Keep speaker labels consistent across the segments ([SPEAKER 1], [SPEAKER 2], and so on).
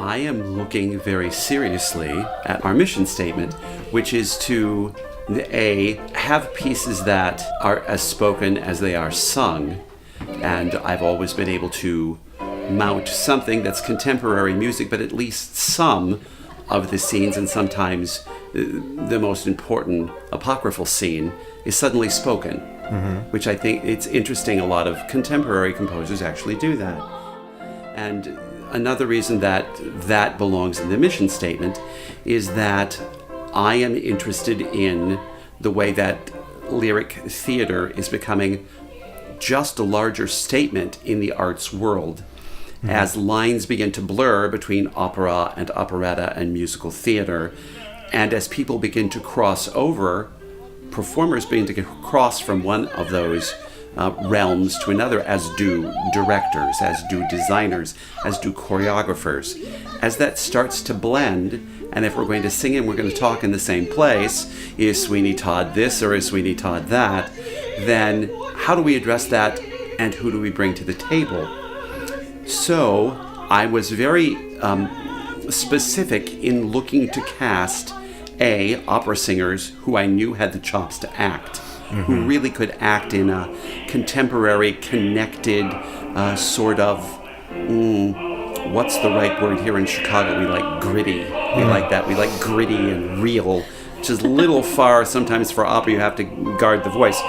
[SPEAKER 1] I am looking very seriously at our mission statement, which is to have pieces that are as spoken as they are sung. And I've always been able to mount something that's contemporary music, but at least some of the scenes, and sometimes the most important apocryphal scene is suddenly spoken, which I think it's interesting. A lot of contemporary composers actually do that. And another reason that belongs in the mission statement is that I am interested in the way that lyric theater is becoming just a larger statement in the arts world. As lines begin to blur between opera and operetta and musical theater, and as people begin to cross over, performers begin to cross from one of those realms to another, as do directors, as do designers, as do choreographers. As that starts to blend, and if we're going to sing and we're going to talk in the same place, is Sweeney Todd this or is Sweeney Todd that, then how do we address that and who do we bring to the table? So I was very specific in looking to cast opera singers who I knew had the chops to act, who really could act in a contemporary, connected sort of, what's the right word here in Chicago? We like gritty. We like that. We like gritty and real, which is a little far sometimes for opera. You have to guard the voice.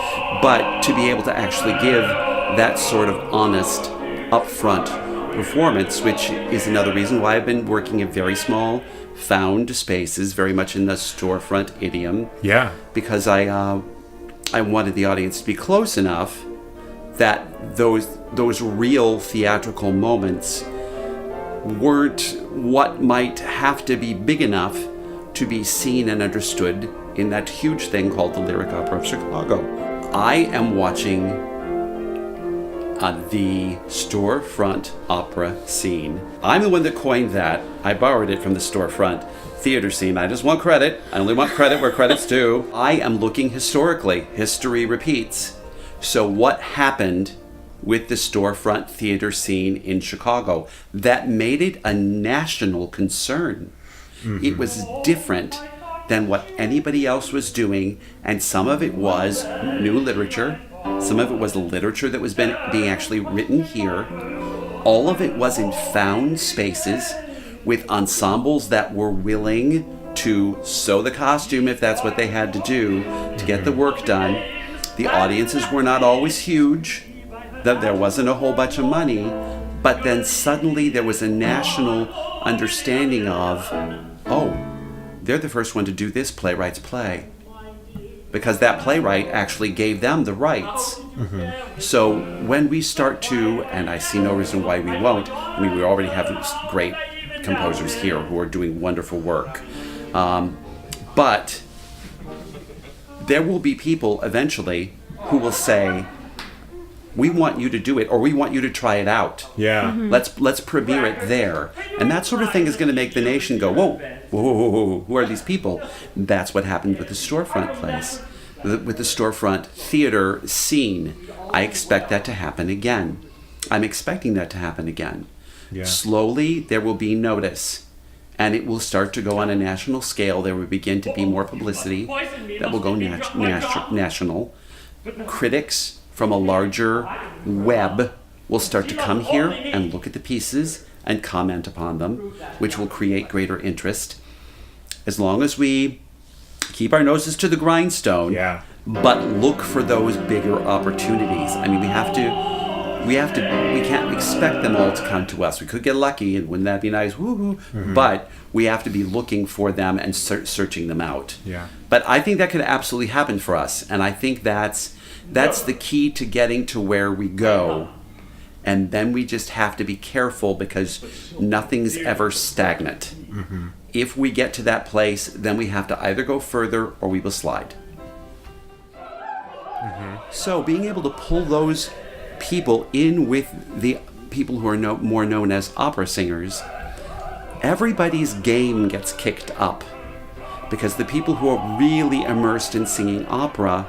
[SPEAKER 1] But to be able to actually give that sort of honest, upfront performance, which is another reason why I've been working in very small, found spaces, very much in the storefront idiom. Yeah. Because I wanted the audience to be close enough that those real theatrical moments weren't what might have to be big enough to be seen and understood in that huge thing called the Lyric Opera of Chicago. I am watching the storefront opera scene. I'm the one that coined that. I borrowed it from the storefront theater scene. I just want credit. I only want credit where credit's due. I am looking historically. History repeats. So what happened with the storefront theater scene in Chicago that made it a national concern? It was different than what anybody else was doing, and some of it was new literature. Some of it was literature that was being actually written here. All of it was in found spaces with ensembles that were willing to sew the costume if that's what they had to do to get the work done. The audiences were not always huge. There wasn't a whole bunch of money. But then suddenly there was a national understanding of, oh, they're the first one to do this playwright's play. Because that playwright actually gave them the rights. So when we start to, and I see no reason why we won't, I mean, we already have great composers here who are doing wonderful work. But there will be people eventually who will say, we want you to do it, or we want you to try it out. Yeah. Let's premiere it there. And that sort of thing is going to make the nation go, whoa, who are these people? That's what happened with the storefront place, with the storefront theater scene. I expect that to happen again. I'm expecting that to happen again. Yeah. Slowly, there will be notice, and it will start to go on a national scale. There will begin to be more publicity that will go national. Critics from a larger web will start to come here and look at the pieces and comment upon them, which will create greater interest. As long as we keep our noses to the grindstone, but look for those bigger opportunities. I mean, we can't expect them all to come to us. We could get lucky, and wouldn't that be nice? Woohoo! But we have to be looking for them and searching them out. Yeah. But I think that could absolutely happen for us, and I think that's the key to getting to where we go. And then we just have to be careful because nothing's ever stagnant. If we get to that place, then we have to either go further or we will slide. So being able to pull those people in with the people who are more known as opera singers, everybody's game gets kicked up. Because the people who are really immersed in singing opera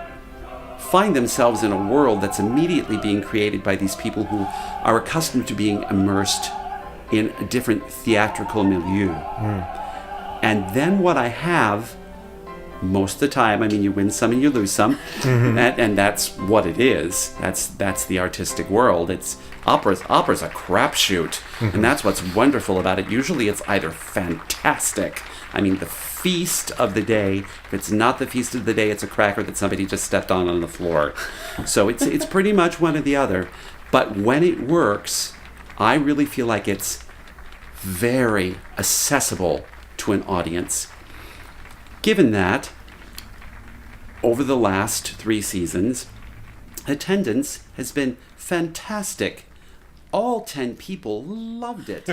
[SPEAKER 1] find themselves in a world that's immediately being created by these people who are accustomed to being immersed in a different theatrical milieu. And then what I have, most of the time, I mean, you win some and you lose some, and that's what it is. That's the artistic world. It's opera's a crapshoot, and that's what's wonderful about it. Usually it's either fantastic, I mean, the feast of the day. If it's not the feast of the day, it's a cracker that somebody just stepped on the floor. So it's pretty much one or the other. But when it works, I really feel like it's very accessible to an audience. Given that, over the last 3 seasons, attendance has been fantastic. All 10 people loved it.